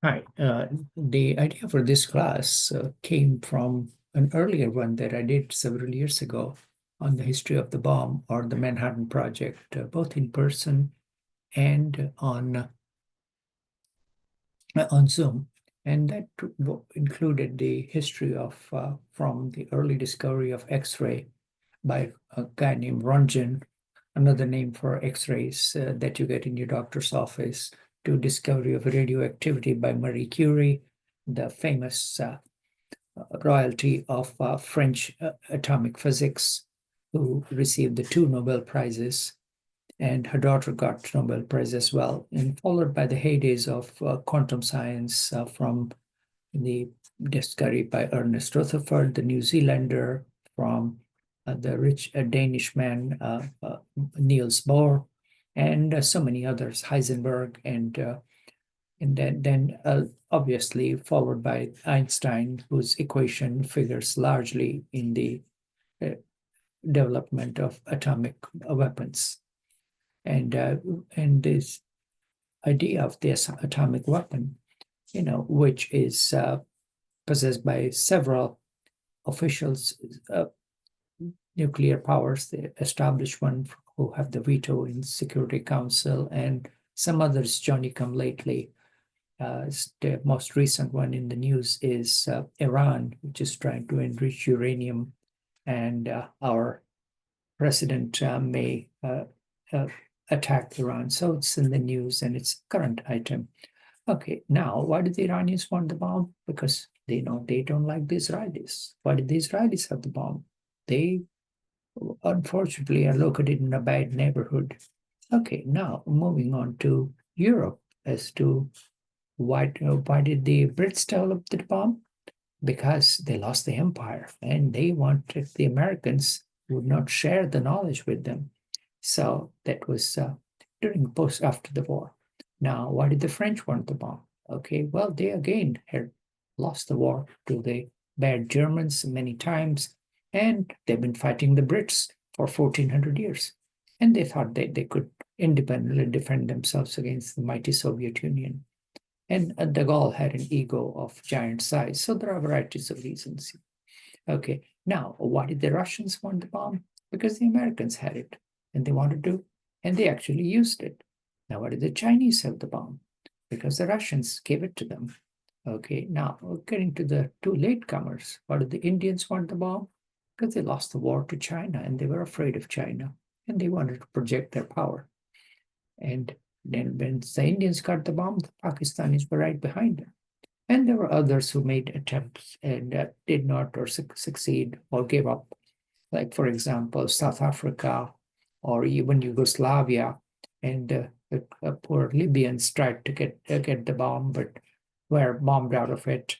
Hi, the idea for this class came from an earlier one that I did several years ago on the history of the bomb or the Manhattan Project, both in person and on Zoom. And that included the history of from the early discovery of X-ray by a guy named Röntgen, another name for X-rays that you get in your doctor's office, to discovery of radioactivity by Marie Curie, the famous royalty of French atomic physics, who received the two Nobel Prizes, and her daughter got Nobel Prize as well, and followed by the heydays of quantum science from the discovery by Ernest Rutherford, the New Zealander, from the rich Danish man Niels Bohr, and so many others, Heisenberg, and then obviously followed by Einstein, whose equation figures largely in the uh, development of atomic weapons. And this idea of this atomic weapon, which is possessed by several officials, nuclear powers, the established one who have the veto in Security Council, and some others Johnny come lately. The most recent one in the news is Iran, which is trying to enrich uranium, and our president may attack Iran. So it's in the news and it's a current item. Okay, now why did the Iranians want the bomb? Because they know they don't like the Israelis. Why did the Israelis have the bomb? They unfortunately are located in a bad neighborhood. Okay, now moving on to Europe as to why did the Brits develop the bomb? Because they lost the empire and they wanted the Americans would not share the knowledge with them. So that was during post after the war. Now, why did the French want the bomb? Okay, well, they again had lost the war to the bad Germans many times, and they've been fighting the Brits for 1400 years. And they thought they could independently defend themselves against the mighty Soviet Union. And de Gaulle had an ego of giant size. So there are varieties of reasons. Okay, now why did the Russians want the bomb? Because the Americans had it and they wanted to, and they actually used it. Now, why did the Chinese have the bomb? Because the Russians gave it to them. Okay, now getting to the two latecomers, why did the Indians want the bomb? Because they lost the war to China and they were afraid of China and they wanted to project their power. And then when the Indians got the bomb, the Pakistanis were right behind them. And there were others who made attempts and did not or succeed or gave up. Like, for example, South Africa or even Yugoslavia. And the poor Libyans tried to get the bomb, but were bombed out of it,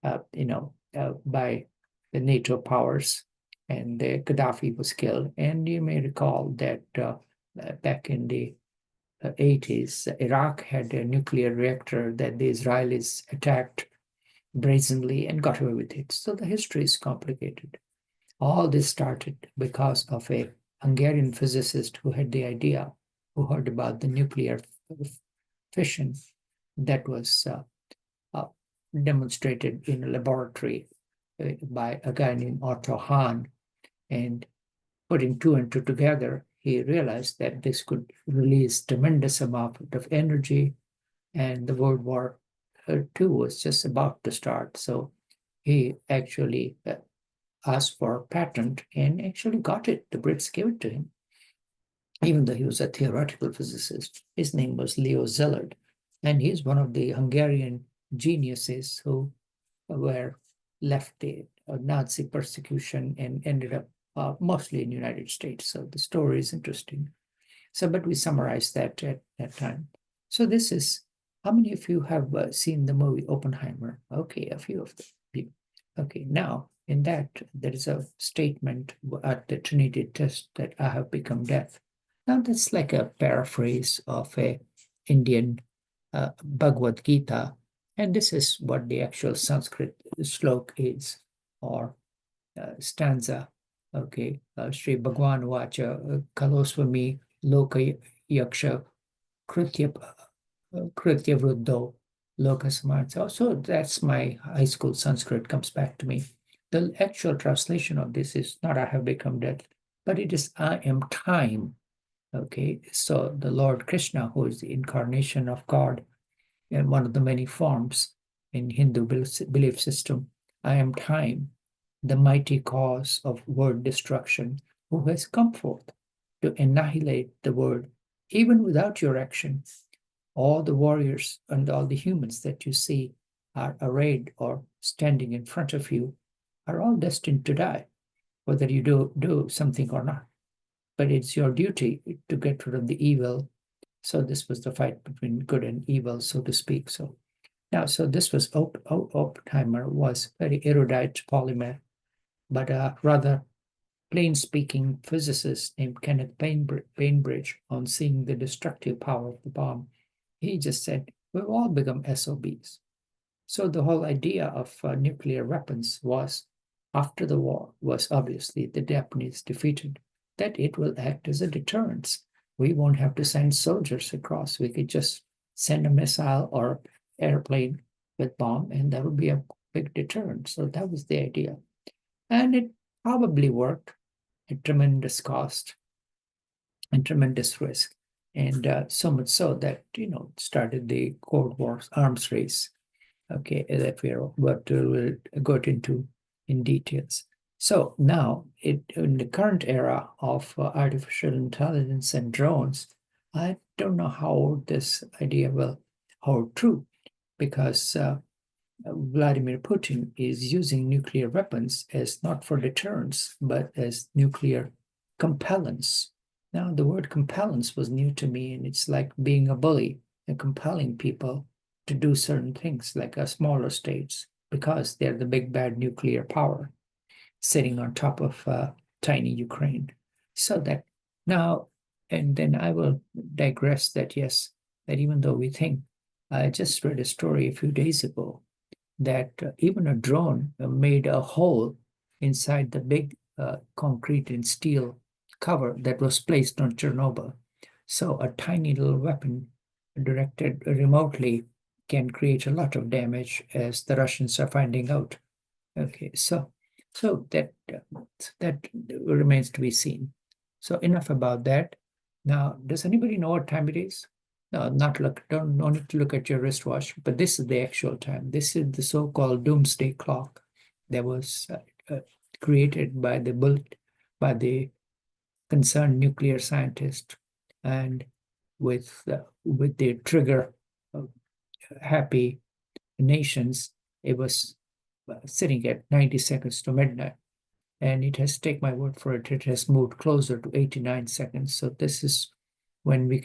by the NATO powers. And Gaddafi was killed. And you may recall that back in the 80s, Iraq had a nuclear reactor that the Israelis attacked brazenly and got away with it. So the history is complicated. All this started because of a Hungarian physicist who had the idea, who heard about the nuclear fission that was demonstrated in a laboratory by a guy named Otto Hahn. And putting two and two together, he realized that this could release tremendous amount of energy, and the World War II was just about to start. So he actually asked for a patent and actually got it. The Brits gave it to him, even though he was a theoretical physicist. His name was Leo Szilard, and he's one of the Hungarian geniuses who were left the Nazi persecution and ended up mostly in the United States. So the story is interesting. So, but we summarized that at that time. So this is, how many of you have seen the movie Oppenheimer? Okay, a few of you. Okay, now in that, there is a statement at the Trinity test that I have become deaf. Now that's like a paraphrase of a Indian Bhagavad Gita, and this is what the actual Sanskrit slok is, or stanza. Okay, Sri Bhagwan Vacha Kalosvami Loka Yaksha Kritya Vruddho Loka. So that's my high school Sanskrit comes back to me. The actual translation of this is not I have become death, but it is I am time. Okay, so the Lord Krishna, who is the incarnation of God in one of the many forms in Hindu belief system, I am time, the mighty cause of world destruction, who has come forth to annihilate the world, even without your action. All the warriors and all the humans that you see are arrayed or standing in front of you are all destined to die, whether you do something or not. But it's your duty to get rid of the evil. So this was the fight between good and evil, so to speak. So now, so this was Oppenheimer was very erudite polymath, but a rather plain-speaking physicist named Kenneth Bainbridge, on seeing the destructive power of the bomb, he just said, we've all become SOBs. So the whole idea of nuclear weapons was, after the war, was obviously the Japanese defeated, that it will act as a deterrence. We won't have to send soldiers across. We could just send a missile or airplane with bomb, and that would be a big deterrent. So that was the idea. And it probably worked at tremendous cost and tremendous risk. And so much so that, started the Cold War arms race, okay, that we'll go into in details. So now, in the current era of artificial intelligence and drones, I don't know how this idea will hold true, because Vladimir Putin is using nuclear weapons as not for deterrence, but as nuclear compellence. Now, the word compellence was new to me, and it's like being a bully and compelling people to do certain things, like smaller states, because they're the big bad nuclear power sitting on top of tiny Ukraine. So that now, and then I will digress that, yes, that even though we think, I just read a story a few days ago that even a drone made a hole inside the big concrete and steel cover that was placed on Chernobyl. So a tiny little weapon directed remotely can create a lot of damage, as the Russians are finding out. Okay, so that remains to be seen. So enough about that. Now, does anybody know what time it is? No, not look. Don't no need to look at your wristwatch. But this is the actual time. This is the so-called doomsday clock that was created by the concerned nuclear scientist, and with the trigger happy nations, it was sitting at 90 seconds to midnight. And it has, take my word for it, it has moved closer to 89 seconds. So this is when we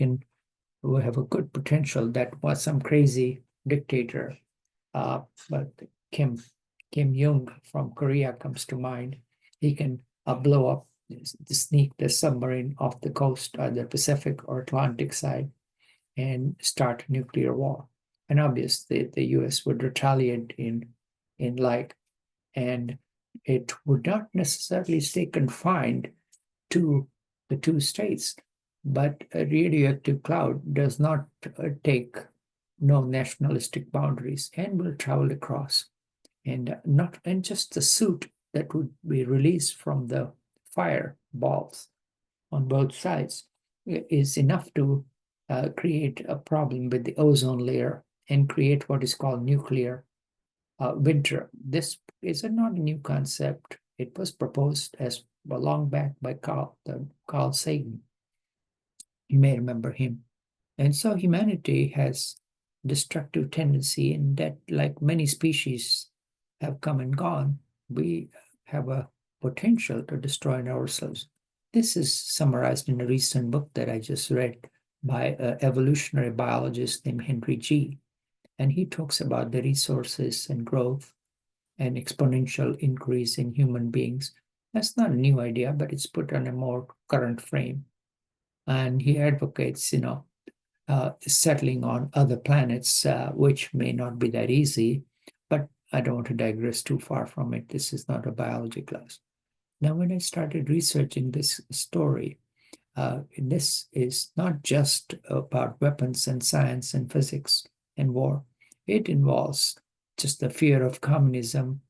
have a good potential that was some crazy dictator, but Kim Jong from Korea comes to mind. He can blow up, sneak the submarine off the coast, either Pacific or Atlantic side, and start a nuclear war. And obviously, the U.S. would retaliate in like, and it would not necessarily stay confined to the two states, but a radioactive cloud does not take no nationalistic boundaries and will travel across. And not and just the soot that would be released from the fireballs on both sides is enough to create a problem with the ozone layer and create what is called nuclear winter. This is not a new concept. It was proposed as long back by Carl Sagan. You may remember him. And so humanity has destructive tendency in that, like many species have come and gone, we have a potential to destroy ourselves. This is summarized in a recent book that I just read by an evolutionary biologist named Henry G. And he talks about the resources and growth and exponential increase in human beings. That's not a new idea, but it's put on a more current frame. And he advocates, settling on other planets, which may not be that easy, but I don't want to digress too far from it. This is not a biology class. Now, when I started researching this story, this is not just about weapons and science and physics and war. It involves just the fear of communism,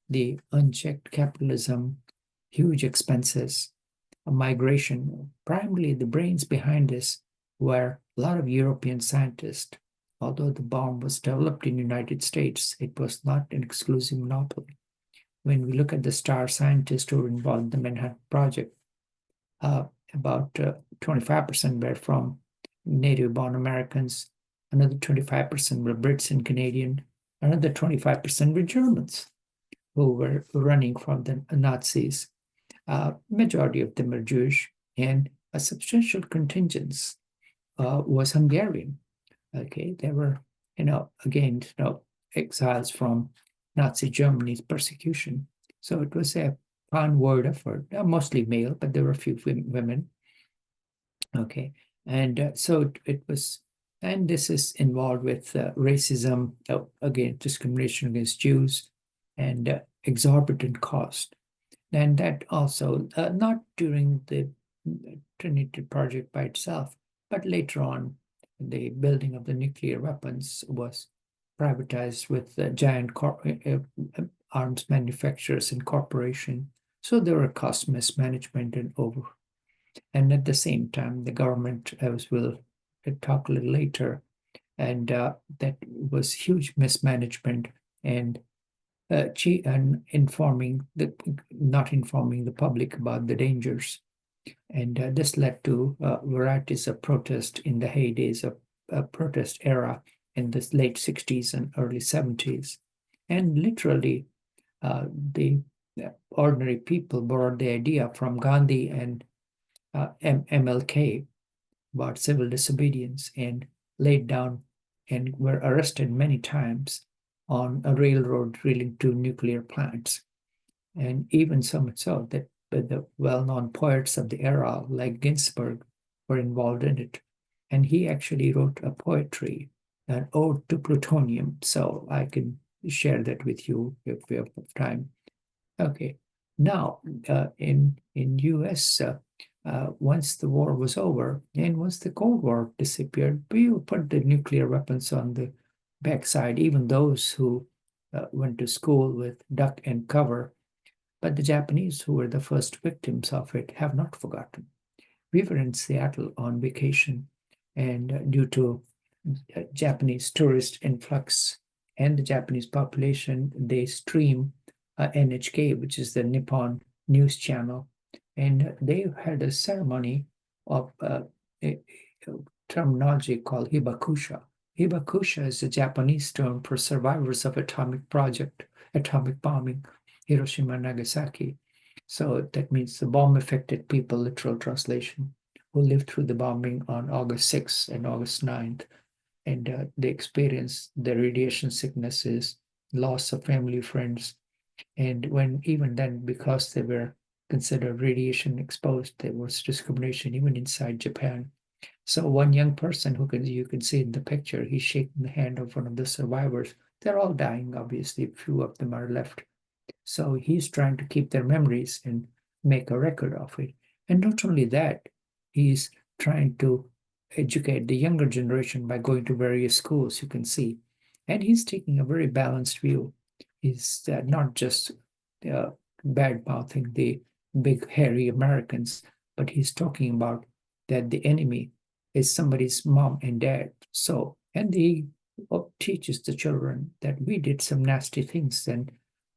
the unchecked capitalism, huge expenses, a migration. Primarily, the brains behind this were a lot of European scientists. Although the bomb was developed in the United States, it was not an exclusive monopoly. When we look at the star scientists who were involved in the Manhattan Project, about 25% were from native-born Americans, another 25% were Brits and Canadian, another 25% were Germans who were running from the Nazis. Majority of them were Jewish, and a substantial contingent was Hungarian. Okay, they were, again, exiles from Nazi Germany's persecution. So it was a onward effort, mostly male, but there were a few women. Okay, and so it was, and this is involved with racism, again, discrimination against Jews, and exorbitant cost. And that also, not during the Trinity Project by itself, but later on, the building of the nuclear weapons was privatized with giant arms manufacturers and corporations. So there were cost mismanagement and at the same time, the government, as we'll talk a little later, and that was huge mismanagement and not informing the public about the dangers. And this led to varieties of protest in the heydays of protest era in the late 60s and early 70s. And literally, the ordinary people borrowed the idea from Gandhi and MLK about civil disobedience and laid down and were arrested many times on a railroad leading to nuclear plants. And even so much so that the well-known poets of the era, like Ginsberg, were involved in it. And he actually wrote a poetry, an ode to plutonium. So I can share that with you if we have time. Okay. Now, in US, once the war was over and once the Cold War disappeared, we put the nuclear weapons on the backside, even those who went to school with duck and cover. But the Japanese, who were the first victims of it, have not forgotten. We were in Seattle on vacation, and due to Japanese tourist influx and the Japanese population, they stream NHK, which is the Nippon news channel, and they had a ceremony of a terminology called hibakusha. Hibakusha is a Japanese term for survivors of atomic bombing, Hiroshima and Nagasaki. So that means the bomb-affected people, literal translation, who lived through the bombing on August 6th and August 9th. And they experienced the radiation sicknesses, loss of family, friends. And even then, because they were considered radiation exposed, there was discrimination even inside Japan. So one young person you can see in the picture, he's shaking the hand of one of the survivors. They're all dying, obviously. Few of them are left. So he's trying to keep their memories and make a record of it. And not only that, he's trying to educate the younger generation by going to various schools, you can see. And he's taking a very balanced view. He's not just bad-mouthing the big, hairy Americans, but he's talking about that the enemy is somebody's mom and dad. So, and he teaches the children that we did some nasty things and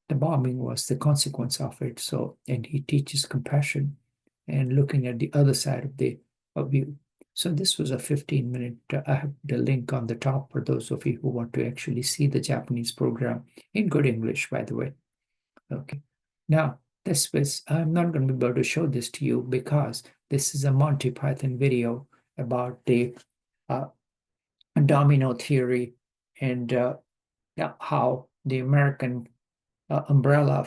the bombing was the consequence of it. So, and he teaches compassion and looking at the other side of the view. So this was a 15-minute, I have the link on the top for those of you who want to actually see the Japanese program in good English, by the way. Okay. Now, I'm not going to be able to show this to you because this is a Monty Python video about the domino theory and how the American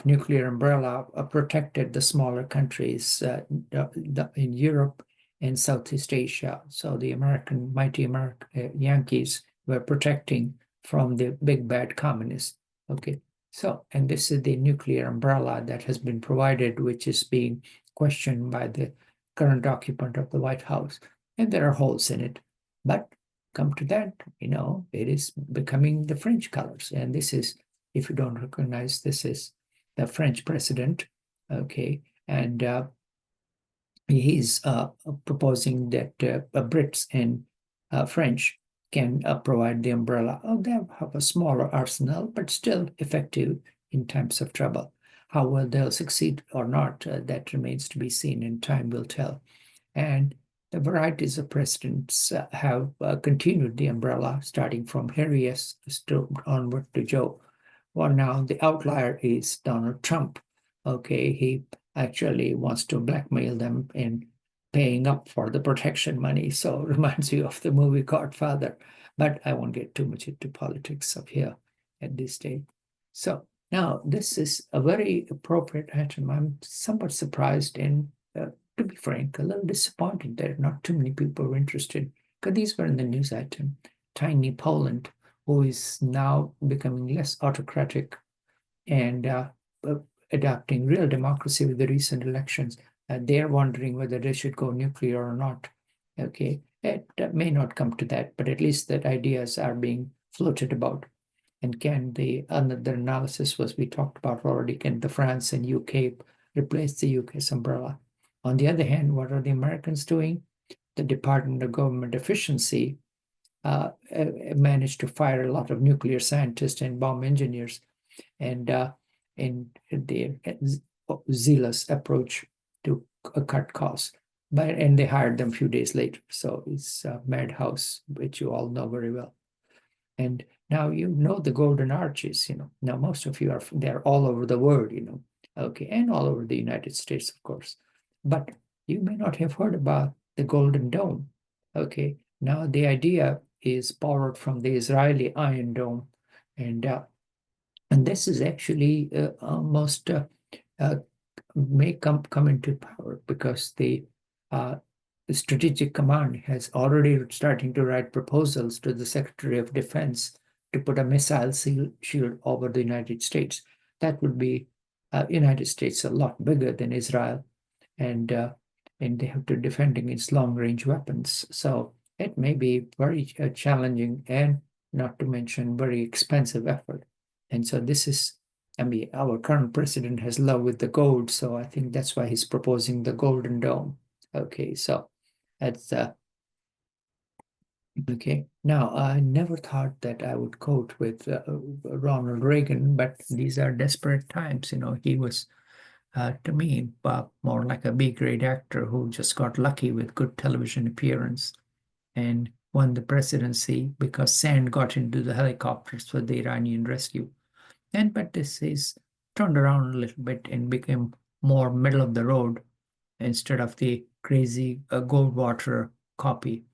nuclear umbrella protected the smaller countries in Europe and Southeast Asia. So the mighty American Yankees were protecting from the big bad communists. Okay, so, and this is the nuclear umbrella that has been provided, which is being questioned by the current occupant of the White House. And there are holes in it. But come to that, it is becoming the French colors. And this is, if you don't recognize, this is the French president, okay? And he's proposing that Brits and French can provide the umbrella. Oh, they have a smaller arsenal, but still effective in times of trouble. How well they'll succeed or not, that remains to be seen, and time will tell. And the varieties of presidents have continued the umbrella, starting from Harry S. onward to Joe. Well, now the outlier is Donald Trump. Okay, he actually wants to blackmail them in paying up for the protection money. So it reminds you of the movie Godfather. But I won't get too much into politics up here at this stage. So now this is a very appropriate item. I'm somewhat surprised and, to be frank, a little disappointed that not too many people were interested, because these were in the news item. Tiny Poland, who is now becoming less autocratic and adopting real democracy with the recent elections. They're wondering whether they should go nuclear or not. Okay, it may not come to that, but at least that ideas are being floated about. And can another analysis was we talked about already, can the France and UK replace the UK's umbrella? On the other hand, what are the Americans doing? The Department of Government Efficiency managed to fire a lot of nuclear scientists and bomb engineers, and in their zealous approach to cut costs. And they hired them a few days later. So it's a madhouse, which you all know very well. And now the Golden Arches. Now most of you they're all over the world. Okay, and all over the United States, of course. But you may not have heard about the Golden Dome. Okay, now the idea is borrowed from the Israeli Iron Dome, and this is actually almost may come into power because the Strategic Command has already starting to write proposals to the Secretary of Defense to put a missile shield over the United States. That would be United States a lot bigger than Israel, and they have to defend against long-range weapons. So it may be very challenging, and not to mention very expensive effort. And so this is, our current president has love with the gold, so I think that's why he's proposing the Golden Dome. Okay, so that's okay. Now, I never thought that I would quote with Ronald Reagan, but these are desperate times. He was, to me, more like a B-grade actor who just got lucky with good television appearance and won the presidency because sand got into the helicopters for the Iranian rescue. But this is turned around a little bit and became more middle of the road instead of the crazy Goldwater copy.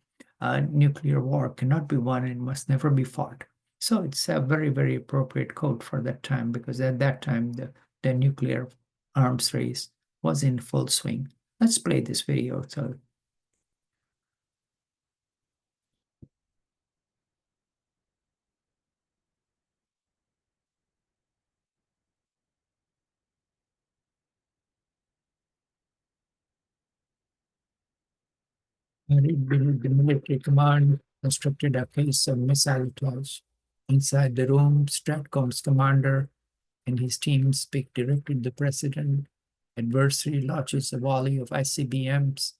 Nuclear war cannot be won and must never be fought. So it's a very, very appropriate quote for that time, because at that time the nuclear arms race was in full swing. Let's play this video. So the military command constructed a case of missile clause. Inside the room, Stratcom's commander and his team speak directly to the president. Adversary launches a volley of ICBMs.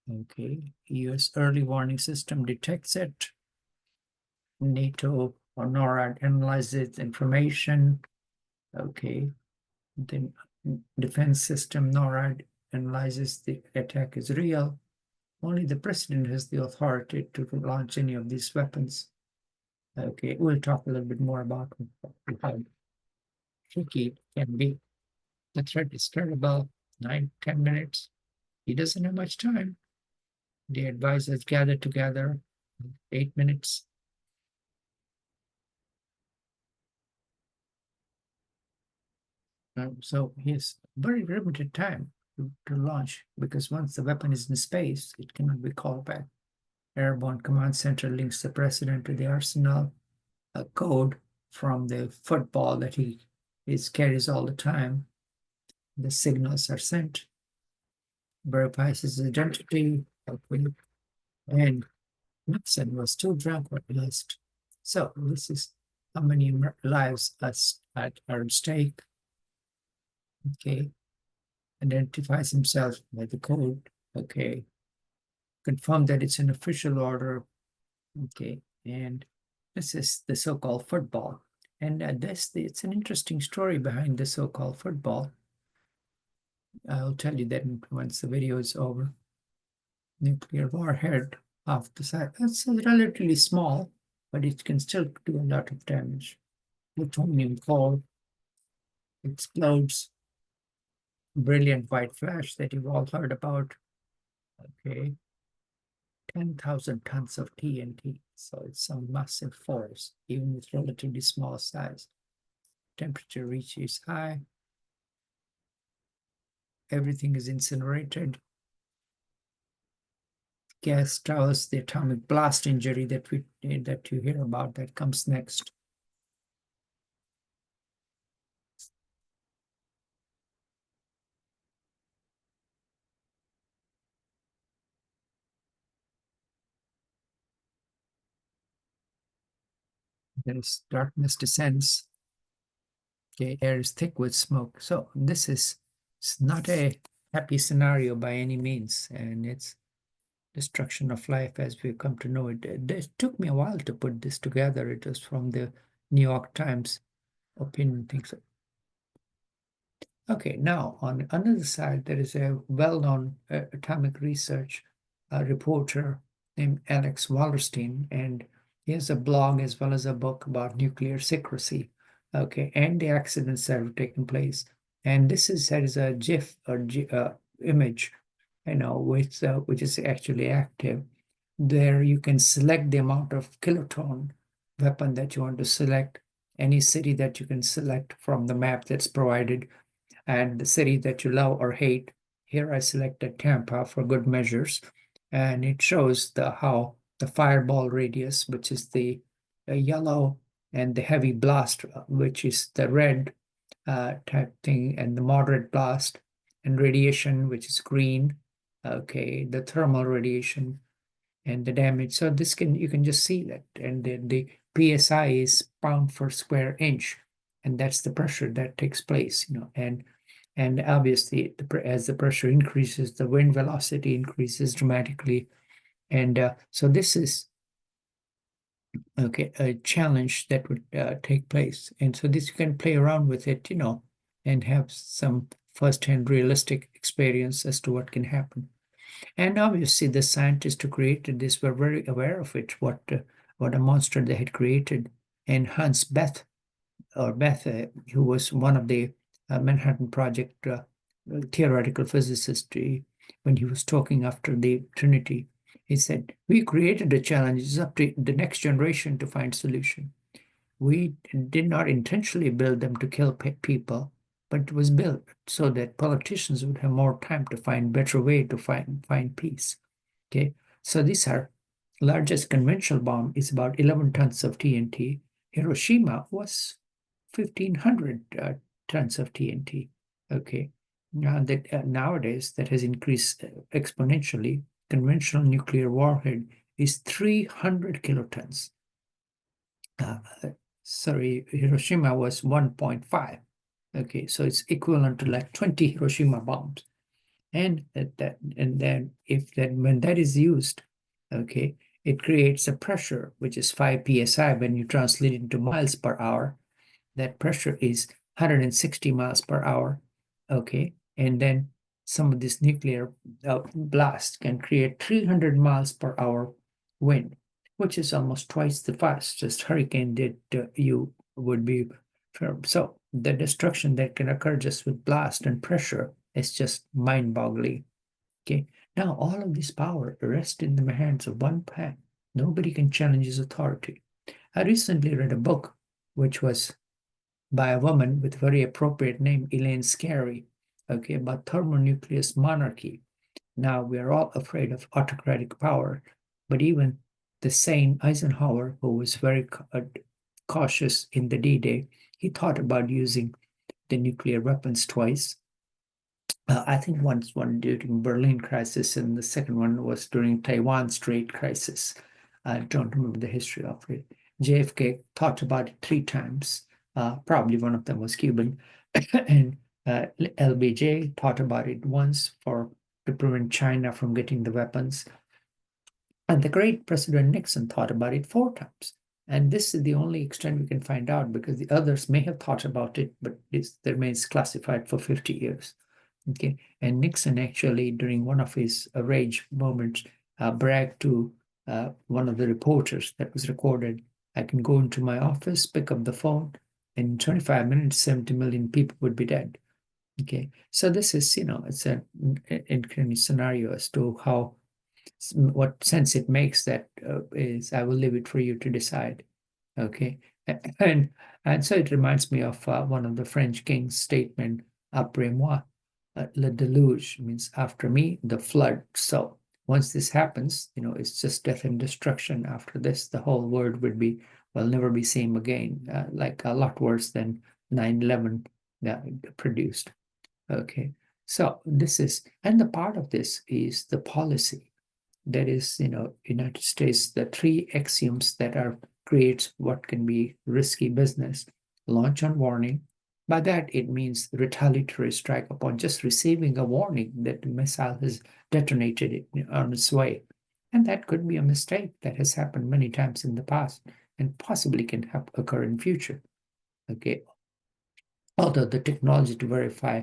Okay, US early warning system detects it. NATO or NORAD analyzes information. Okay, then defense system NORAD analyzes the attack is real. Only the president has the authority to launch any of these weapons. Okay, we'll talk a little bit more about how tricky it can be. The threat is terrible. 9-10 minutes. He doesn't have much time. The advisors gather together. 8 minutes. So he has very limited time to launch, because once the weapon is in space, it cannot be called back. Airborne Command Center links the president to the arsenal. A code from the football that he carries all the time. The signals are sent. Verifies his identity. And Nixon was too drunk or list. So this is how many lives are at stake. Okay, identifies himself by the code. Okay, confirm that it's an official order. Okay, and this is the so-called football. And it's an interesting story behind the so-called football. I'll tell you that once the video is over. Nuclear warhead of the size. It's relatively small, but it can still do a lot of damage. Plutonium core explodes. Brilliant white flash that you've all heard about. Okay. 10,000 tons of TNT. So it's a massive force, even with relatively small size. Temperature reaches high. Everything is incinerated. Gas travels the atomic blast injury that you hear about that comes next. There's darkness descends. Okay, air is thick with smoke. So this is it's not a happy scenario by any means, and it's destruction of life as we've come to know it. It took me a while to put this together. It was from the New York Times opinion things. Okay, now on another side, there is a well-known atomic research reporter named Alex Wallerstein, and he has a blog as well as a book about nuclear secrecy, okay, and the accidents that have taken place. And that is a GIF or image, which is actually active. There you can select the amount of kiloton weapon that you want to select, any city that you can select from the map that's provided, and the city that you love or hate. Here I selected Tampa for good measures, and it shows how the fireball radius, which is the yellow, and the heavy blast, which is the red type thing, and the moderate blast, and radiation, which is green. Okay, the thermal radiation and the damage. So you can just see that, and then the PSI is pound per square inch, and that's the pressure that takes place, and obviously as the pressure increases, the wind velocity increases dramatically, and so this is okay a challenge that would take place, and so this you can play around with it, and have some first-hand realistic experience as to what can happen. And obviously, the scientists who created this were very aware of it, what a monster they had created. And Hans Bethe, who was one of the Manhattan Project theoretical physicists, when he was talking after the Trinity, he said, "We created a challenge. It's up to the next generation to find solution. We did not intentionally build them to kill people, but it was built so that politicians would have more time to find better way to find peace." Okay, so these are largest conventional bomb is about 11 tons of TNT. Hiroshima was 1,500 tons of TNT. Okay, now that nowadays that has increased exponentially. Conventional nuclear warhead is 300 kilotons. Sorry, Hiroshima was 1.5. Okay, so it's equivalent to like 20 Hiroshima bombs. And then when that is used, okay, it creates a pressure which is 5 psi. When you translate it into miles per hour, that pressure is 160 miles per hour. Okay, and then some of this nuclear blast can create 300 miles per hour wind, which is almost twice the fastest hurricane that you would be from. So the destruction that can occur just with blast and pressure is just mind-boggling. Okay, now all of this power rests in the hands of one man. Nobody can challenge his authority. I recently read a book which was by a woman with very appropriate name, Elaine Scarry, okay, about thermonuclear monarchy. Now we are all afraid of autocratic power, but even the sane Eisenhower, who was very cautious in the D-Day, he thought about using the nuclear weapons twice. I think one during Berlin crisis, and the second one was during Taiwan Strait crisis. I don't remember the history of it. JFK thought about it 3 times. Probably one of them was Cuban, and LBJ thought about it once to prevent China from getting the weapons. And the great President Nixon thought about it 4 times. And this is the only extent we can find out, because the others may have thought about it, but it remains classified for 50 years. Okay. And Nixon actually, during one of his rage moments, bragged to one of the reporters that was recorded, I can go into my office, pick up the phone, and in 25 minutes, 70 million people would be dead. Okay. So this is, it's an interesting scenario as to what sense it makes. That is, I will leave it for you to decide. Okay. And so it reminds me of one of the French king's statement, après moi, le deluge, means after me, the flood. So once this happens, it's just death and destruction. After this, the whole world will never be same again, like a lot worse than 9/11 produced. Okay. So and the part of this is the policy. That is, United States, the 3 axioms that creates what can be risky business: launch on warning. By that, it means retaliatory strike upon just receiving a warning that the missile has detonated on its way. And that could be a mistake that has happened many times in the past and possibly can occur in future. Okay. Although the technology to verify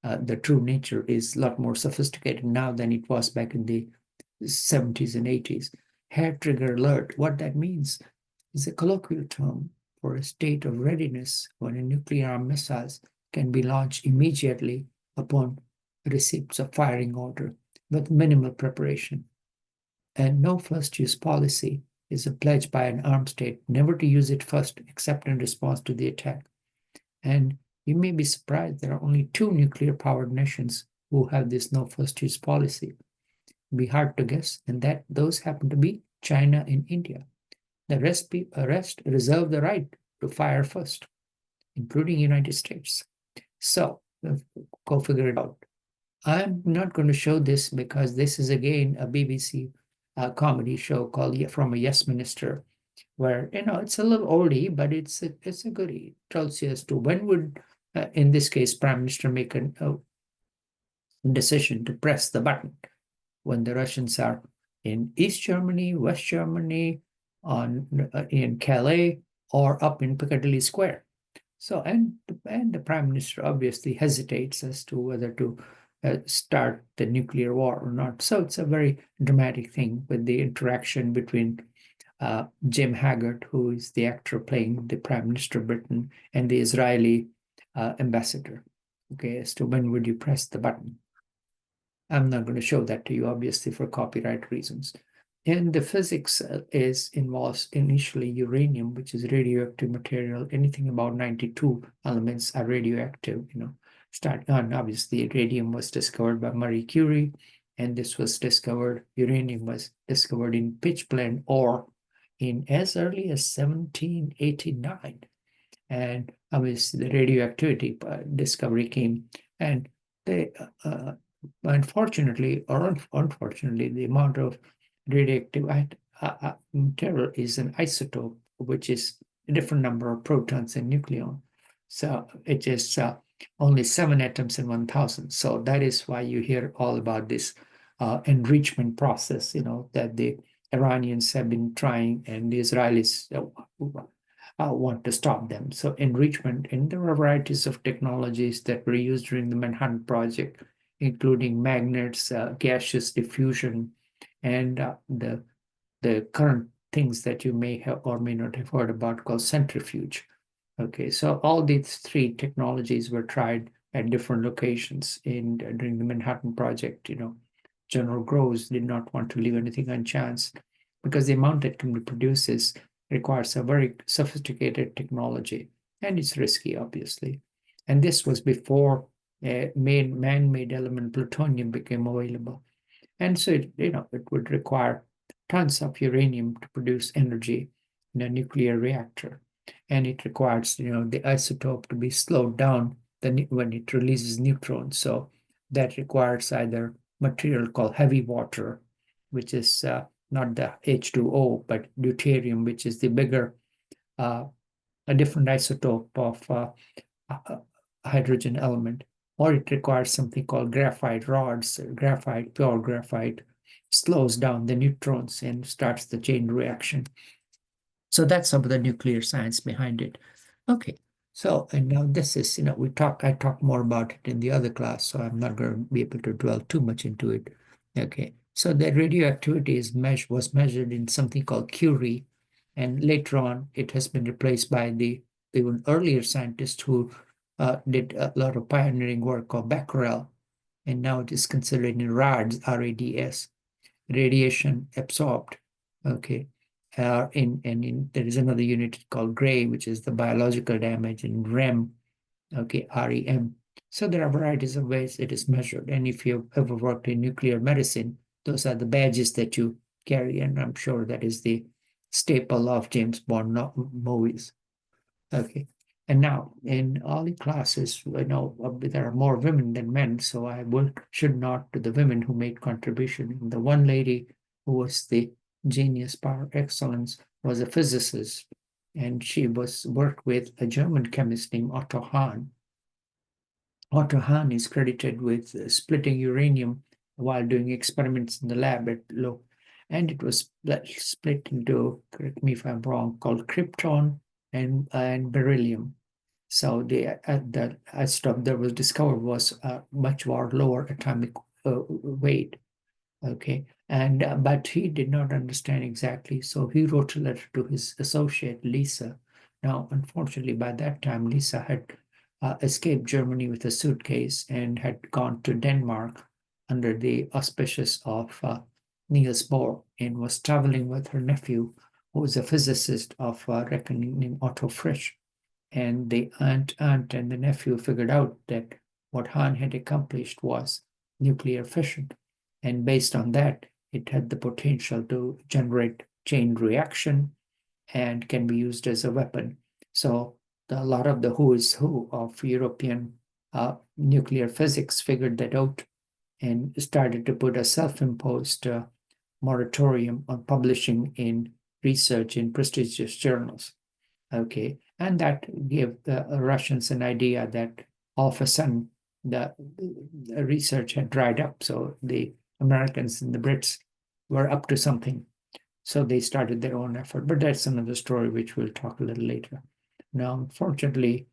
the true nature is a lot more sophisticated now than it was back in the 70s and 80s. Hair trigger alert, what that means is a colloquial term for a state of readiness when a nuclear armed missiles can be launched immediately upon receipt of firing order with minimal preparation. And no first use policy is a pledge by an armed state never to use it first except in response to the attack. And you may be surprised there are only 2 nuclear powered nations who have this no first use policy. It'd be hard to guess, and that those happen to be China and India. The rest reserve the right to fire first, including United States. So go figure it out. I'm not going to show this because this is again a BBC comedy show called From a Yes Minister, where it's a little oldie, but it's a goodie. It tells you as to when would, in this case, Prime Minister make a decision to press the button when the Russians are in East Germany, West Germany, in Calais, or up in Piccadilly Square. So, and the Prime Minister obviously hesitates as to whether to start the nuclear war or not. So it's a very dramatic thing with the interaction between Jim Haggard, who is the actor playing the Prime Minister of Britain, and the Israeli ambassador. Okay, as to when would you press the button. I'm not going to show that to you, obviously, for copyright reasons. And the physics involves initially uranium, which is radioactive material. Anything about 92 elements are radioactive, obviously, radium was discovered by Marie Curie, and uranium was discovered in pitchblende ore in as early as 1789. And obviously, the radioactivity discovery came, and they unfortunately or unfortunately, the amount of radioactive material is an isotope, which is a different number of protons and nucleon. So it is only 7 atoms in 1,000. So that is why you hear all about this enrichment process, that the Iranians have been trying, and the Israelis want to stop them. So enrichment, and there are varieties of technologies that were used during the Manhattan Project, including magnets, gaseous diffusion, and the current things that you may have or may not have heard about called centrifuge. Okay, so all these 3 technologies were tried at different locations during the Manhattan Project. General Groves did not want to leave anything unchance because the amount that can be produced requires a very sophisticated technology, and it's risky, obviously. And this was before man-made element plutonium became available. And so it would require tons of uranium to produce energy in a nuclear reactor. And it requires, the isotope to be slowed down when it releases neutrons. So that requires either material called heavy water, which is not the H2O, but deuterium, which is the bigger, a different isotope of hydrogen element, or it requires something called graphite rods. Graphite, pure graphite, slows down the neutrons and starts the chain reaction. So that's some of the nuclear science behind it. Okay, so and now this is, I talked more about it in the other class, so I'm not going to be able to dwell too much into it. Okay, so the radioactivity was measured in something called Curie, and later on it has been replaced by the even earlier scientist who did a lot of pioneering work called Becquerel, and now it is considered in RADS, RADS, radiation absorbed. Okay, there is another unit called Gray, which is the biological damage, and REM, okay, REM. So there are varieties of ways it is measured. And if you've ever worked in nuclear medicine, those are the badges that you carry, and I'm sure that is the staple of James Bond movies. Okay. And now in all the classes, there are more women than men, so I should nod to the women who made contribution. The one lady who was the genius par excellence was a physicist, and she worked with a German chemist named Otto Hahn. Otto Hahn is credited with splitting uranium while doing experiments in the lab at low, and it was split into, correct me if I'm wrong, called krypton and beryllium. So the isotope that was discovered was much more lower atomic weight. Okay, and but he did not understand exactly, so he wrote a letter to his associate Lisa. Now, unfortunately, by that time, Lisa had escaped Germany with a suitcase and had gone to Denmark under the auspices of Niels Bohr, and was traveling with her nephew, who was a physicist of reckoning named Otto Frisch. And the aunt and the nephew figured out that what Hahn had accomplished was nuclear fission. And based on that, it had the potential to generate chain reaction and can be used as a weapon. So a lot of the who is who of European nuclear physics figured that out and started to put a self-imposed moratorium on publishing in research in prestigious journals. Okay, and that gave the Russians an idea that all of a sudden the research had dried up. So the Americans and the Brits were up to something. So they started their own effort. But that's another story which we'll talk a little later. Now, unfortunately,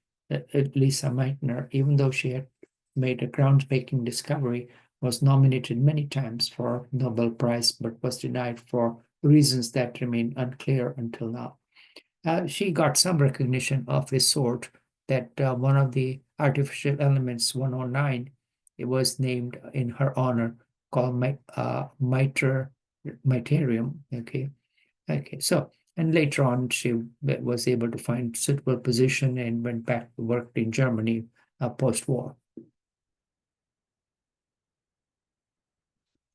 Lisa Meitner, even though she had made a groundbreaking discovery, was nominated many times for Nobel Prize, but was denied for reasons that remain unclear until now. She got some recognition of this sort, that one of the artificial elements, 109, it was named in her honor, called Mitarium. Okay. So, and later on, she was able to find suitable position and went back to work in Germany post-war.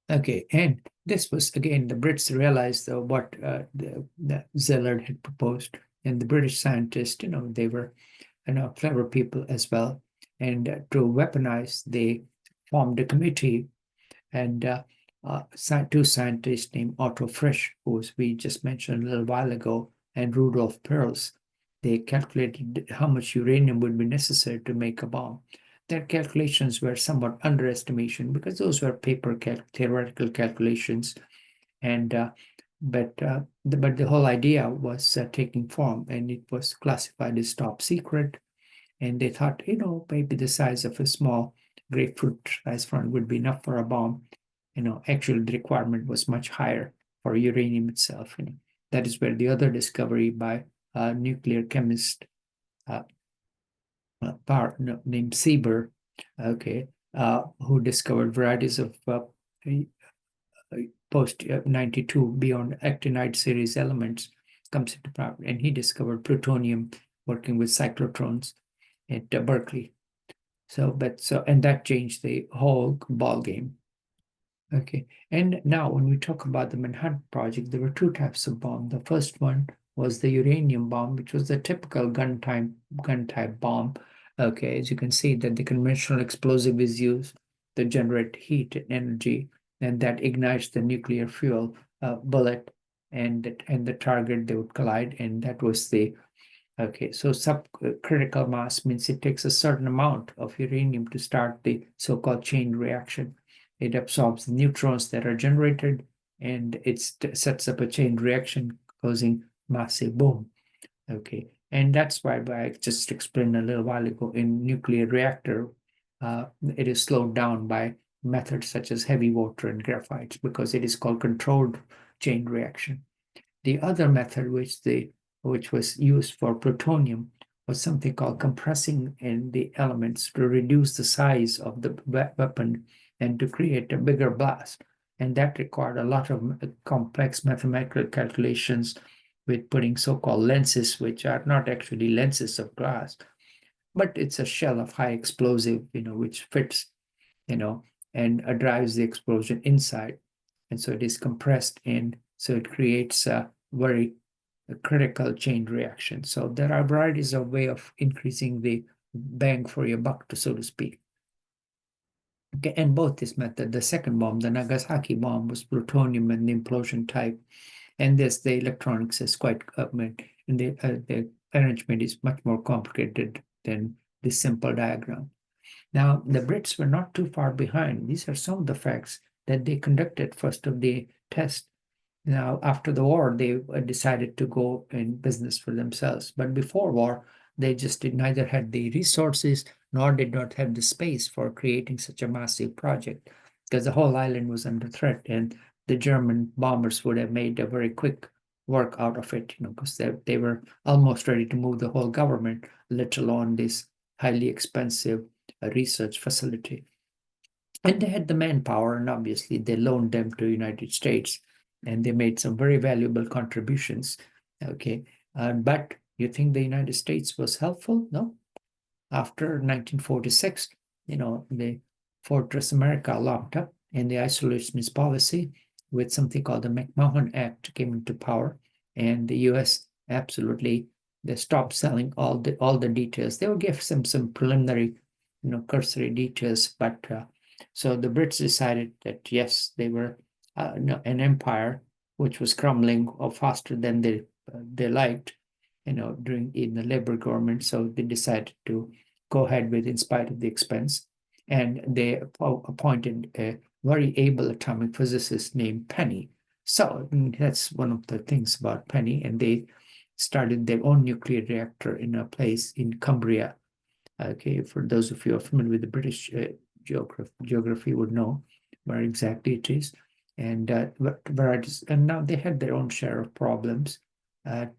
Okay, and this was, again, the Brits realized what the Szilard had proposed, and the British scientists, they were clever people as well. And to weaponize, they formed a committee, and two scientists named Otto Frisch, who we just mentioned a little while ago, and Rudolf Perls, they calculated how much uranium would be necessary to make a bomb. Their calculations were somewhat underestimation because those were theoretical calculations, and but the whole idea was taking form, and it was classified as top secret. And they thought, maybe the size of a small grapefruit size front would be enough for a bomb. Actually, the requirement was much higher for uranium itself. That is where the other discovery by a nuclear chemist named Sieber, okay, who discovered varieties of post 92 beyond actinide series elements, comes into power, and he discovered plutonium working with cyclotrons at Berkeley. And that changed the whole ball game. Okay, and now when we talk about the Manhattan Project, there were two types of bomb. The first one was the uranium bomb, which was the typical gun type bomb. Okay, as you can see that the conventional explosive is used to generate heat and energy, and that ignites the nuclear fuel. bullet, and the target, they would collide, and that was the okay. So subcritical mass means it takes a certain amount of uranium to start the so-called chain reaction. It absorbs the neutrons that are generated, and it sets up a chain reaction, causing massive boom. Okay, and that's why I just explained a little while ago, in nuclear reactor, it is slowed down by methods such as heavy water and graphite, because it is called controlled chain reaction. The other method, which was used for plutonium, was something called compressing in the elements to reduce the size of the weapon and to create a bigger blast. And that required a lot of complex mathematical calculations, with putting so-called lenses, which are not actually lenses of glass, but it's a shell of high explosive, which fits, and drives the explosion inside. And so it is compressed in, so it creates a very critical chain reaction. So there are varieties of way of increasing the bang for your buck, so to speak. Okay, and both this method, the second bomb, the Nagasaki bomb, was plutonium and the implosion type. And this, the electronics is quite, and the arrangement is much more complicated than this simple diagram. Now, the Brits were not too far behind. These are some of the facts that they conducted first of the test. Now, after the war, they decided to go in business for themselves. But before war, they just neither had the resources nor did not have the space for creating such a massive project, because the whole island was under threat, and the German bombers would have made a very quick work out of it, because they were almost ready to move the whole government, let alone this highly expensive research facility. And they had the manpower, and obviously they loaned them to the United States, and they made some very valuable contributions. Okay, but you think the United States was helpful? No. After 1946, the Fortress America locked up, and the isolationist policy with something called the McMahon Act came into power, and the U.S. absolutely, they stopped selling all the details. They would give some preliminary, cursory details, but so the Brits decided that yes, they were an empire which was crumbling faster than they liked, during in the Labour government. So they decided to go ahead with, in spite of the expense, and they appointed a very able atomic physicist named Penny. So that's one of the things about Penny, and they started their own nuclear reactor in a place in Cumbria. Okay, for those of you who are familiar with the British geography would know where exactly it is, and varieties. And now they had their own share of problems. At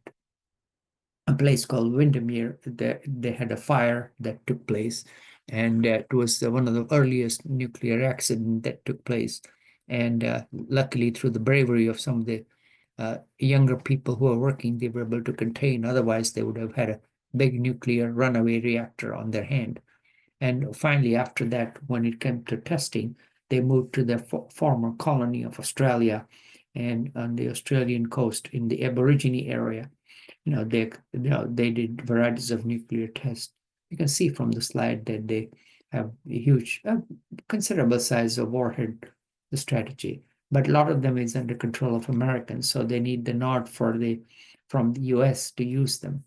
a place called Windermere, they had a fire that took place, and it was one of the earliest nuclear accidents that took place. And luckily, through the bravery of some of the younger people who were working, they were able to contain. Otherwise, they would have had a big nuclear runaway reactor on their hand. And finally, after that, when it came to testing, they moved to their former colony of Australia, and on the Australian coast in the Aborigine area. They did varieties of nuclear tests. You can see from the slide that they have a huge, considerable size of warhead strategy, but a lot of them is under control of Americans, so they need the nod from the US to use them.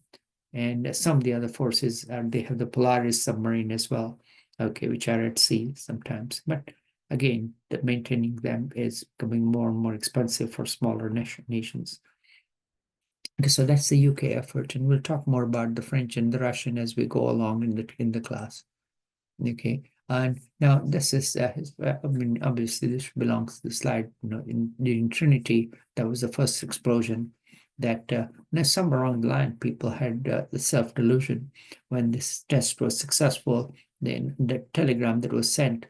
And some of the other forces, they have the Polaris submarine as well, okay, which are at sea sometimes. But again, maintaining them is becoming more and more expensive for smaller nations. Okay, so that's the UK effort, and we'll talk more about the French and the Russian as we go along in the class. Okay, and now this is, obviously this belongs to the slide. During Trinity, that was the first explosion. That somewhere along the line, people had the self-delusion. When this test was successful, then the telegram that was sent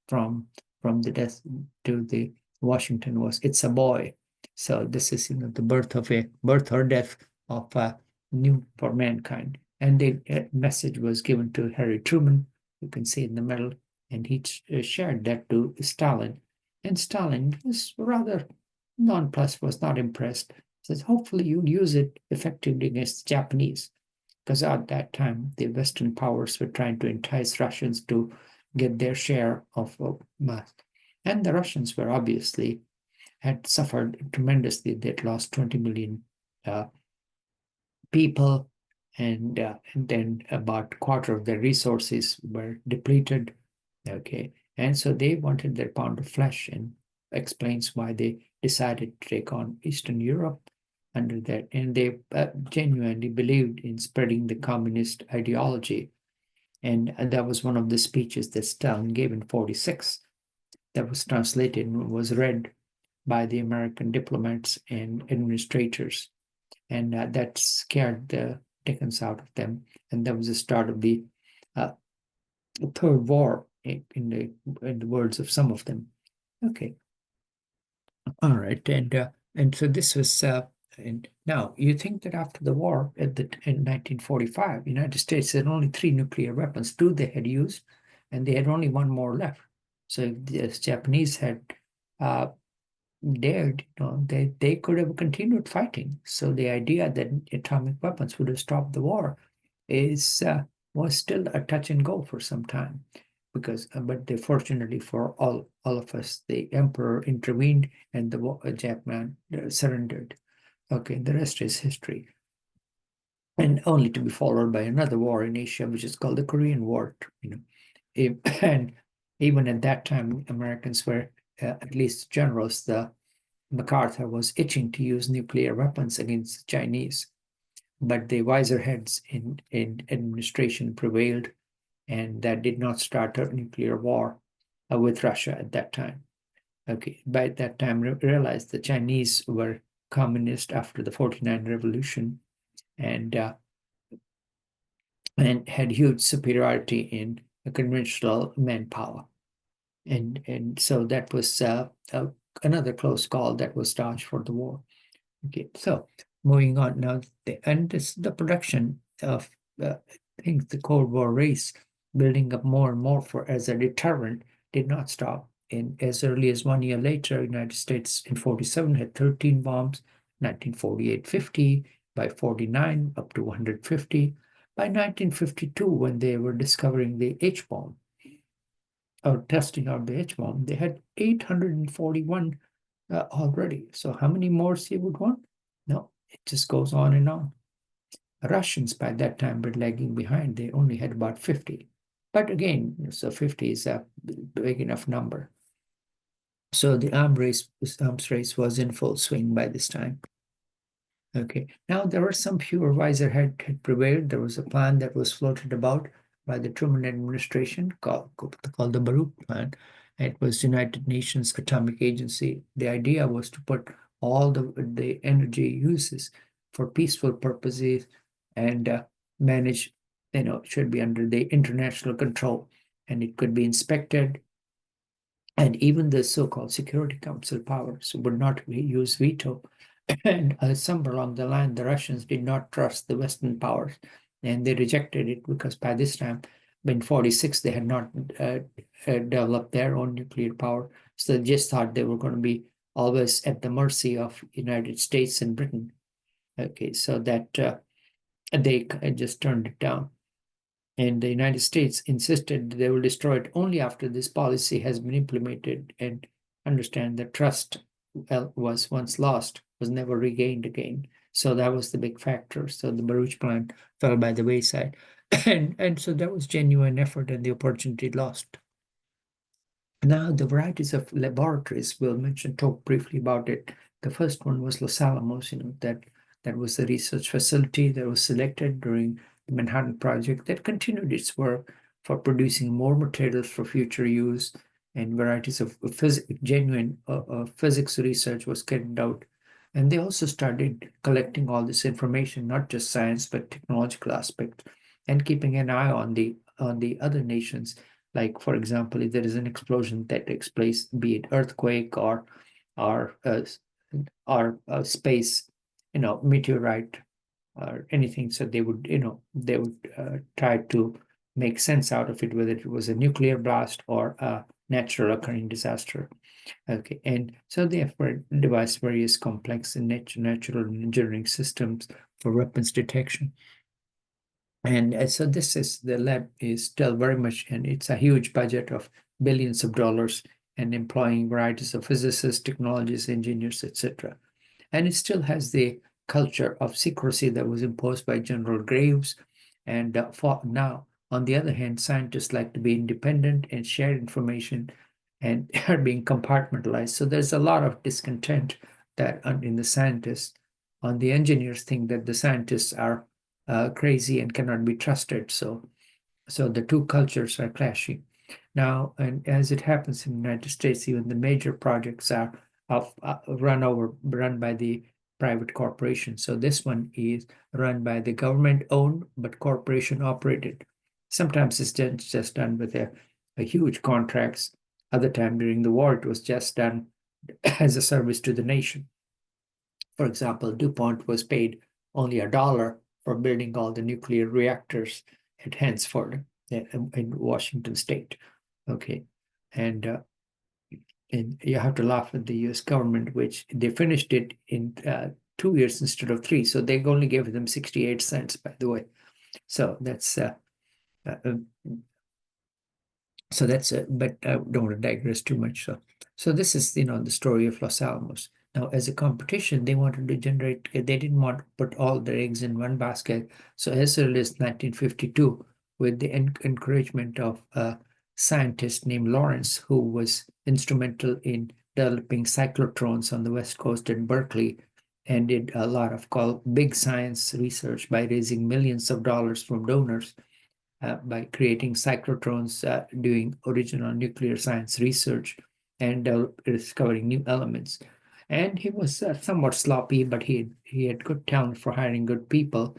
from the death to the Washington was, "It's a boy." So this is, the birth or death of a new for mankind. And the message was given to Harry Truman, you can see in the middle, and he shared that to Stalin. And Stalin was rather nonplussed, was not impressed. Says, hopefully you'll use it effectively against the Japanese, because at that time the Western powers were trying to entice Russians to get their share of mass. And the Russians were obviously had suffered tremendously. They'd lost 20 million people, and then about a quarter of their resources were depleted. Okay, and so they wanted their pound of flesh, and explains why they decided to take on Eastern Europe under that, and they genuinely believed in spreading the communist ideology. And that was one of the speeches that Stalin gave in 46, that was translated and was read by the American diplomats and administrators, and that scared the dickens out of them. And that was the start of the third war, in the words of some of them. Okay, all right, and so this was. And now you think that after the war, in 1945, United States had only 3 nuclear weapons. 2 they had used, and they had only 1 more left. So if the Japanese had dared, they could have continued fighting. So the idea that atomic weapons would have stopped the war was still a touch and go for some time, because but fortunately for all of us, the emperor intervened, and the Japan surrendered. Okay, the rest is history, and only to be followed by another war in Asia, which is called the Korean War. And even at that time, Americans were, at least generals, MacArthur was itching to use nuclear weapons against the Chinese, but the wiser heads in administration prevailed, and that did not start a nuclear war with Russia at that time. Okay, by that time, realized the Chinese were communist after the 49 revolution, and had huge superiority in conventional manpower. And so that was another close call that was dodged for the war. Okay, so moving on now, the production of things, the Cold War race building up more and more for as a deterrent did not stop. In as early as 1 year later, United States in 47 had 13 bombs, 1948 50, by 49 up to 150. By 1952, when they were discovering the H bomb, or testing out the H bomb, they had 841 already. So how many more you would want? No, it just goes on and on. The Russians by that time were lagging behind. They only had about 50. But again, so 50 is a big enough number. So the arms race was in full swing by this time. Okay, now there were some fewer wiser had prevailed. There was a plan that was floated about by the Truman administration called the Baruch Plan. It was United Nations Atomic Agency. The idea was to put all the energy uses for peaceful purposes, and manage, it should be under the international control, and it could be inspected. And even the so-called Security Council powers would not use veto. And somewhere along the line, the Russians did not trust the Western powers, and they rejected it, because by this time, in 46, they had not developed their own nuclear power. So they just thought they were going to be always at the mercy of United States and Britain. Okay, so that they just turned it down. And the United States insisted they will destroy it only after this policy has been implemented, and understand that trust was once lost, was never regained again. So that was the big factor. So the Baruch Plan fell by the wayside. And so that was genuine effort and the opportunity lost. Now, the varieties of laboratories, we'll talk briefly about it. The first one was Los Alamos, that was the research facility that was selected during the Manhattan Project that continued its work for producing more materials for future use, and varieties of genuine physics research was carried out. And they also started collecting all this information, not just science, but technological aspect, and keeping an eye on the other nations. Like, for example, if there is an explosion that takes place, be it earthquake or space, meteorite or anything, so they would try to make sense out of it, whether it was a nuclear blast or a natural occurring disaster. Okay, and so they have devised various complex and natural engineering systems for weapons detection. And so the lab is still very much, and it's a huge budget of billions of dollars, and employing varieties of physicists, technologists, engineers, etc. And it still has the culture of secrecy that was imposed by General Graves. And now, on the other hand, scientists like to be independent and share information and are being compartmentalized. So there's a lot of discontent that in the scientists. On the engineers think that the scientists are crazy and cannot be trusted. So the two cultures are clashing. Now, and as it happens in the United States, even the major projects are run by the private corporation. So this one is run by the government owned but corporation operated. Sometimes it's just done with a huge contracts. Other time during the war, it was just done as a service to the nation. For example, DuPont was paid only $1 for building all the nuclear reactors at Hansford in Washington State. Okay, and you have to laugh at the U.S. government, which they finished it in 2 years instead of 3. So they only gave them 68 cents, by the way. So that's but I don't want to digress too much. So this is the story of Los Alamos. Now, as a competition, they wanted to generate. They didn't want to put all their eggs in one basket. So as early as 1952, with the encouragement of a scientist named Lawrence, who was instrumental in developing cyclotrons on the West Coast at Berkeley, and did a lot of big science research by raising millions of dollars from donors. By creating cyclotrons, doing original nuclear science research, and discovering new elements. And he was somewhat sloppy, but he had good talent for hiring good people,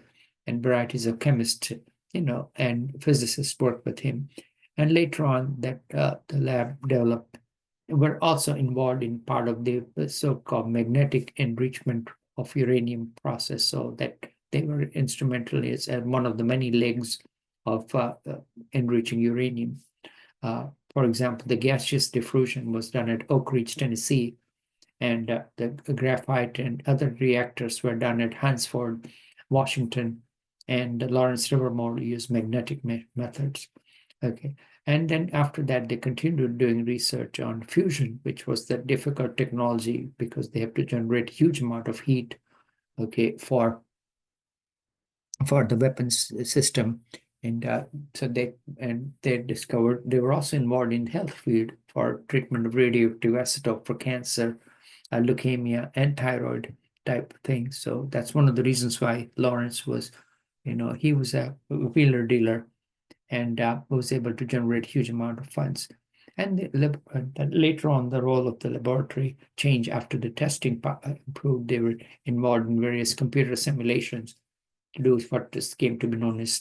and varieties of chemists, and physicists worked with him. And later on, that the lab developed, were also involved in part of the so-called magnetic enrichment of uranium process, so that they were instrumental as one of the many legs of enriching uranium. For example, the gaseous diffusion was done at Oak Ridge, Tennessee, and the graphite and other reactors were done at Hansford, Washington, and Lawrence Livermore used magnetic methods. Okay, and then after that, they continued doing research on fusion, which was the difficult technology because they have to generate huge amount of heat, okay, for the weapons system. And so they discovered they were also involved in health field for treatment of radioactive isotope for cancer, leukemia, and thyroid type things. So that's one of the reasons why Lawrence was, he was a wheeler dealer and was able to generate huge amount of funds. And later on, the role of the laboratory changed after the testing improved. They were involved in various computer simulations to do what came to be known as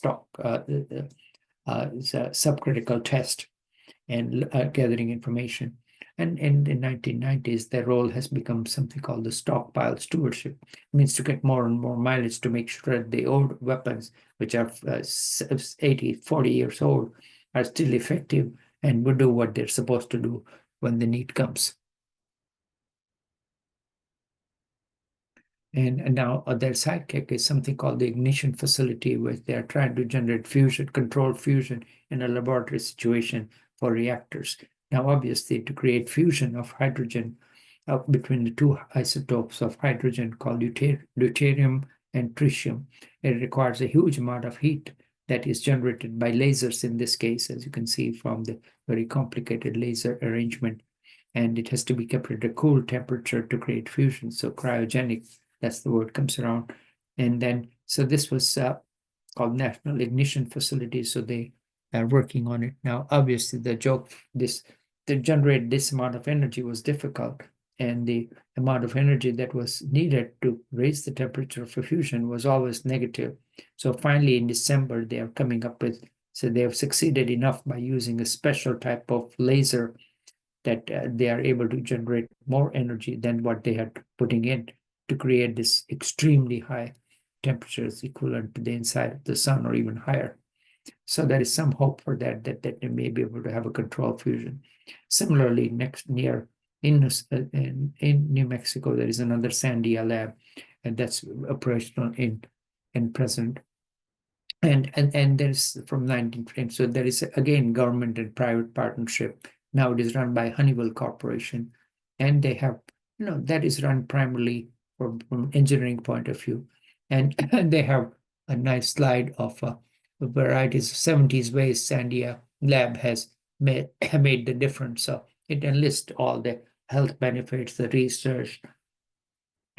subcritical test and gathering information. And in the 1990s, their role has become something called the stockpile stewardship. It means to get more and more mileage to make sure that the old weapons, which are 40 years old, are still effective and will do what they're supposed to do when the need comes. And now their sidekick is something called the ignition facility, where they're trying to generate fusion, controlled fusion in a laboratory situation for reactors. Now, obviously, to create fusion of hydrogen between the two isotopes of hydrogen called deuterium and tritium, it requires a huge amount of heat that is generated by lasers in this case, as you can see from the very complicated laser arrangement. And it has to be kept at a cool temperature to create fusion, so cryogenic. That's the word comes around. And then, so this was called National Ignition Facility. So they are working on it now. Obviously, the joke, to generate this amount of energy was difficult. And the amount of energy that was needed to raise the temperature for fusion was always negative. So finally, in December, they are coming up with, so they have succeeded enough by using a special type of laser that they are able to generate more energy than what they had putting in to create this extremely high temperatures equivalent to the inside of the sun or even higher. So there is some hope for that they may be able to have a controlled fusion. Similarly, in New Mexico, there is another Sandia lab, and that's operational in present. And there's from 1920, so there is again government and private partnership Now it is run by Honeywell Corporation, and they have, that is run primarily from engineering point of view, and they have a nice slide of varieties of 70s ways Sandia lab has made the difference. So it enlists all the health benefits, the research,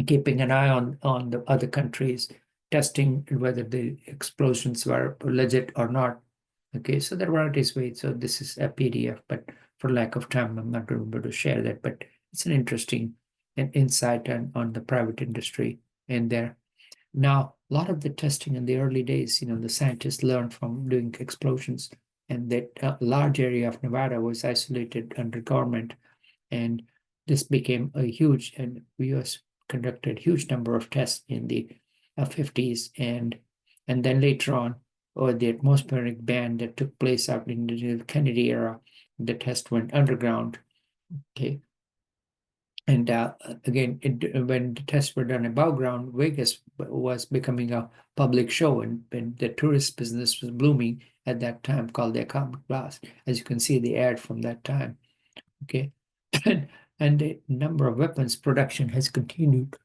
keeping an eye on the other countries, testing whether the explosions were legit or not. Okay, so there are varieties ways. So this is a PDF, but for lack of time, I'm not going to be able to share that. But it's an interesting insight on the private industry in there. Now, a lot of the testing in the early days, the scientists learned from doing explosions, and that a large area of Nevada was isolated under government, and this became a huge, and US conducted huge number of tests in the 50s, and then later on, or the atmospheric ban that took place out in the Kennedy era, the test went underground. Okay, and again, when the tests were done above ground, Vegas was becoming a public show, and the tourist business was blooming at that time, called the Atomic Blast. As you can see, the ad from that time. Okay, and the number of weapons production has continued.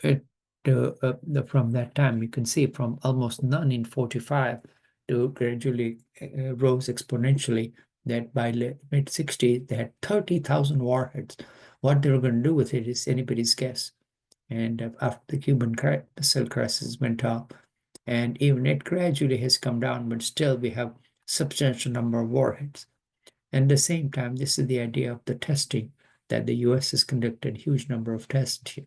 From that time, you can see from almost none in 45 to gradually rose exponentially, that by mid 60s, they had 30,000 warheads. What they were going to do with it is anybody's guess. And after the Cuban Missile Crisis went up, and even it gradually has come down, but still we have substantial number of warheads. And at the same time, this is the idea of the testing, that the US has conducted a huge number of tests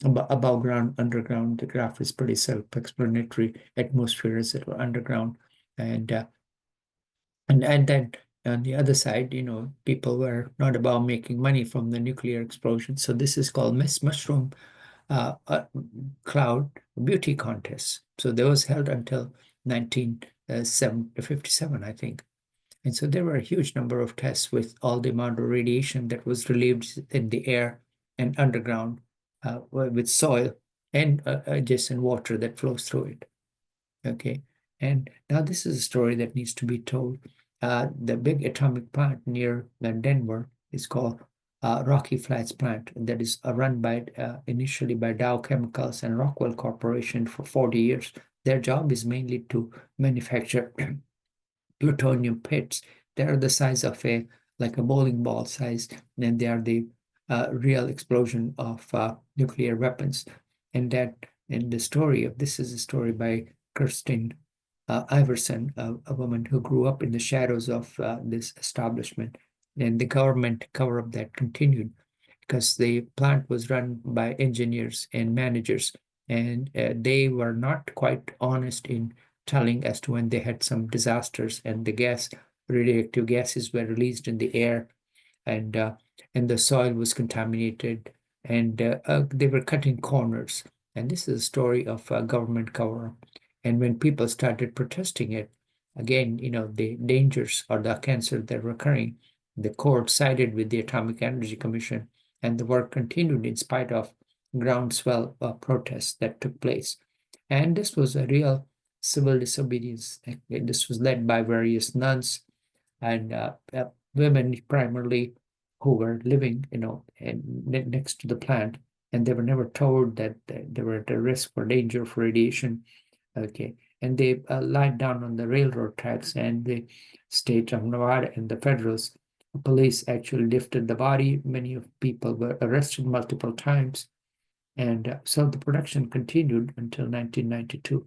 above ground, underground. The graph is pretty self-explanatory. Atmosphere is underground, and then on the other side, people were not about making money from the nuclear explosion. So this is called mushroom cloud beauty contests. So they was held until 1957, I think. And so there were a huge number of tests with all the amount of radiation that was relieved in the air and underground with soil and adjacent water that flows through it. Okay, and now this is a story that needs to be told. The big atomic plant near Denver is called Rocky Flats plant, that is run by initially by Dow Chemicals and Rockwell Corporation for 40 years. Their job is mainly to manufacture plutonium pits. They are the size of like a bowling ball size, and they are the real explosion of nuclear weapons. And that, in the story of this is a story by Kirsten Iverson, a woman who grew up in the shadows of this establishment. And the government cover-up that continued, because the plant was run by engineers and managers, and they were not quite honest in telling as to when they had some disasters, and the radioactive gases were released in the air, and the soil was contaminated, and they were cutting corners. And this is a story of government cover-up. And when people started protesting it, again, the dangers or the cancer that were occurring, the court sided with the Atomic Energy Commission, and the work continued in spite of groundswell protests that took place. And this was a real civil disobedience. This was led by various nuns and women primarily, who were living, next to the plant, and they were never told that they were at a risk or danger of radiation. Okay, and they lied down on the railroad tracks, and the state of Nevada and the federals police actually lifted the body. Many of people were arrested multiple times, and so the production continued until 1992.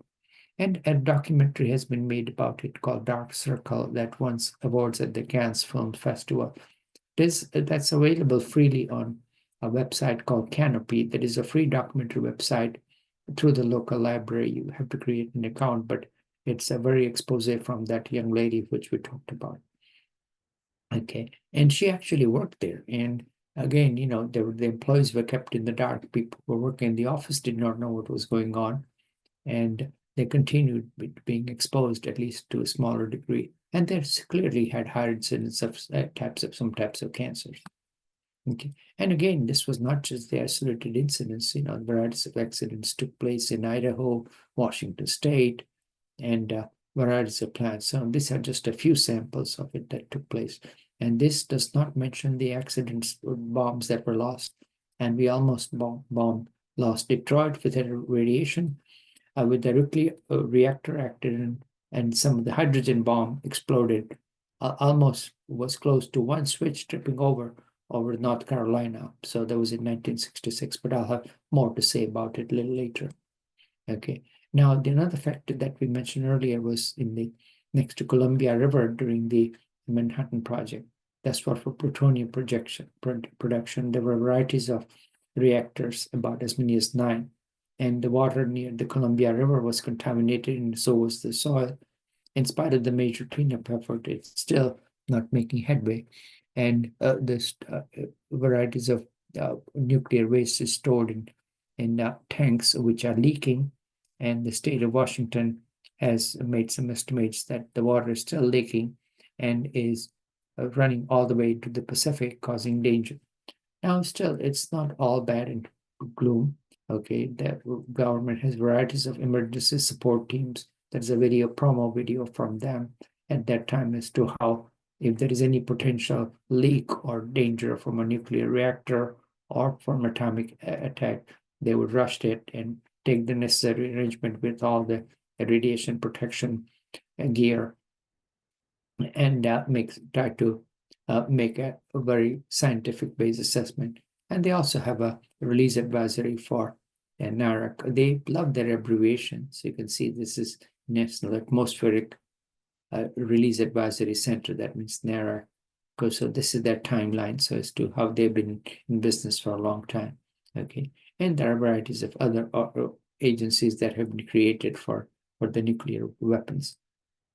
And a documentary has been made about it called Dark Circle, that won awards at the Cannes Film Festival. That's available freely on a website called Canopy. That is a free documentary website through the local library. You have to create an account, but it's a very expose from that young lady, which we talked about. Okay, and she actually worked there. And again, the employees were kept in the dark. People who were working in the office did not know what was going on, and they continued being exposed, at least to a smaller degree. And they clearly had higher incidence of some types of cancers. Okay, and again, this was not just the isolated incidents. Varieties of accidents took place in Idaho, Washington State, and varieties of plants. So these are just a few samples of it that took place. And this does not mention the accidents, bombs that were lost. And we almost lost Detroit with a radiation, with the nuclear reactor accident, and some of the hydrogen bomb exploded. Almost was close to one switch tripping over North Carolina. So that was in 1966, but I'll have more to say about it a little later. Okay. Now, the another factor that we mentioned earlier was next to Columbia River during the Manhattan Project. That's what for plutonium production. There were varieties of reactors, about as many as 9. And the water near the Columbia River was contaminated, and so was the soil. In spite of the major cleanup effort, it's still not making headway. And this varieties of nuclear waste is stored in tanks which are leaking. And the state of Washington has made some estimates that the water is still leaking and is running all the way to the Pacific, causing danger. Now, still, it's not all bad and gloom. Okay, the government has varieties of emergency support teams. There's a promo video from them at that time as to how, if there is any potential leak or danger from a nuclear reactor or from atomic attack, they would rush it and take the necessary arrangement with all the radiation protection gear and try to make a very scientific-based assessment. And they also have a release advisory for NARAC. They love their abbreviation. So you can see this is National Atmospheric Release Advisory Center. That means NARAC. So this is their timeline, so as to how they've been in business for a long time. Okay, and there are varieties of other agencies that have been created for the nuclear weapons.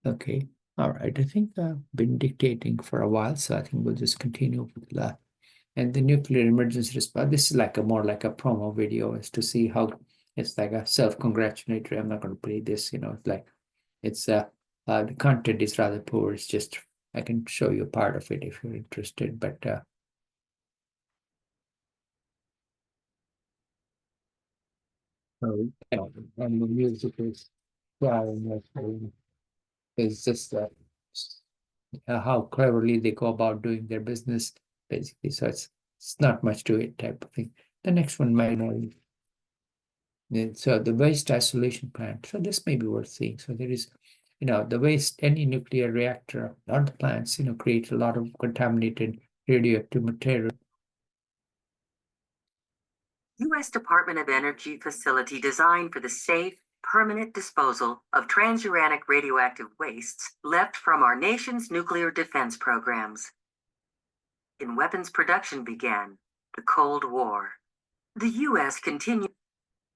Okay, all right. I think I've been dictating for a while, so I think we'll just continue with that. And the nuclear emergency response. This is more like a promo video, as to see how it's like a self-congratulatory. I'm not going to play this. It's the content is rather poor. It's just I can show you part of it if you're interested, but and the music is just how cleverly they go about doing their business, basically. So it's not much to it, type of thing. The next one might know. So the waste isolation plant. So this may be worth seeing. So there is, the waste, any nuclear reactor or the plants, create a lot of contaminated radioactive material. U.S. Department of Energy facility designed for the safe, permanent disposal of transuranic radioactive wastes left from our nation's nuclear defense programs. In weapons production began the Cold War. The U.S. continued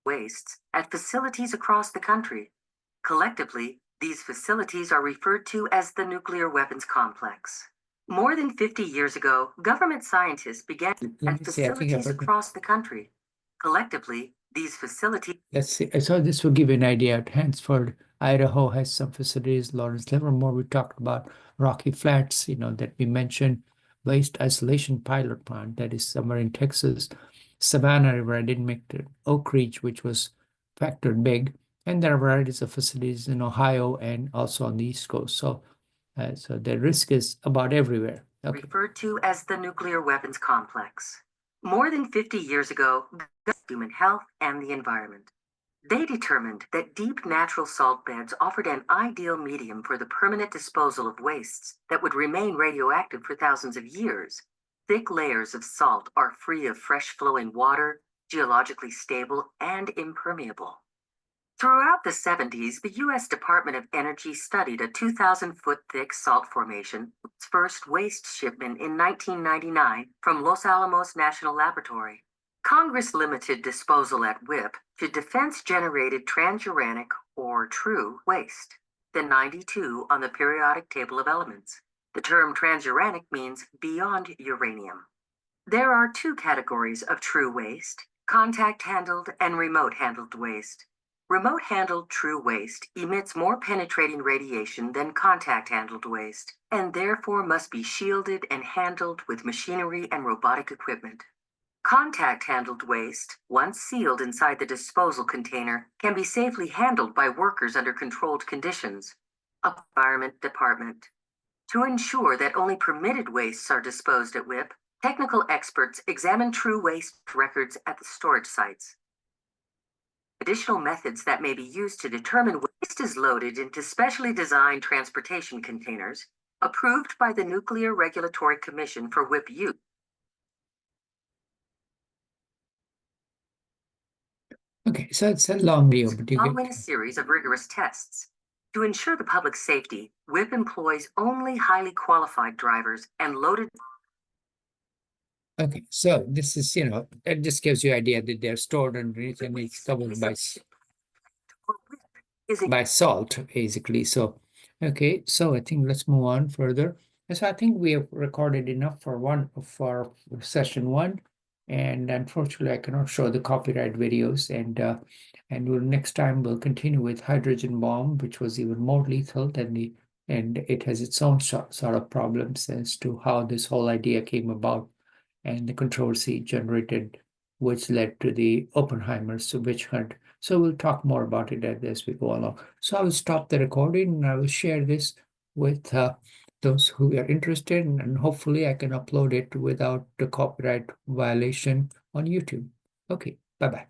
wastes at facilities across the country. Collectively, these facilities are referred to as the nuclear weapons complex. More than 50 years ago, government scientists began at facilities across the country. Collectively, these facilities. Let's see. So this will give you an idea. Hansford, Idaho has some facilities. Lawrence Livermore, we talked about. Rocky Flats, that we mentioned. Waste isolation pilot plant that is somewhere in Texas. Savannah River, I didn't make the Oak Ridge, which was factored big. And there are varieties of facilities in Ohio and also on the East Coast. So the risk is about everywhere. Okay. Referred to as the nuclear weapons complex. More than 50 years ago, human health and the environment. They determined that deep natural salt beds offered an ideal medium for the permanent disposal of wastes that would remain radioactive for thousands of years. Thick layers of salt are free of fresh-flowing water, geologically stable, and impermeable. Throughout the 70s, the U.S. Department of Energy studied a 2,000-foot-thick salt formation, its first waste shipment in 1999 from Los Alamos National Laboratory. Congress limited disposal at WIPP to defense-generated transuranic, or true, waste, the 92 on the periodic table of elements. The term transuranic means beyond uranium. There are 2 categories of true waste: contact-handled and remote-handled waste. Remote-handled true waste emits more penetrating radiation than contact-handled waste, and therefore must be shielded and handled with machinery and robotic equipment. Contact-handled waste, once sealed inside the disposal container, can be safely handled by workers under controlled conditions. Environment Department. To ensure that only permitted wastes are disposed at WIPP, technical experts examine true waste records at the storage sites. Additional methods that may be used to determine waste is loaded into specially designed transportation containers approved by the Nuclear Regulatory Commission for WIPP use. Okay, so it's a long video, but you Following a get. series of rigorous tests. To ensure the public safety, WIPP employs only highly qualified drivers and loaded. Okay, so this is, it just gives you idea that they're stored underneath and it's covered by salt, basically. So, okay, so I think let's move on further. And so I think we have recorded enough for session one, and unfortunately I cannot show the copyright videos. And next time we'll continue with hydrogen bomb, which was even more lethal than and it has its own sort of problems as to how this whole idea came about and the controversy generated, which led to the Oppenheimer's witch hunt. So we'll talk more about it as we go along. So I will stop the recording and I will share this with those who are interested, and hopefully I can upload it without the copyright violation on YouTube. Okay, bye-bye.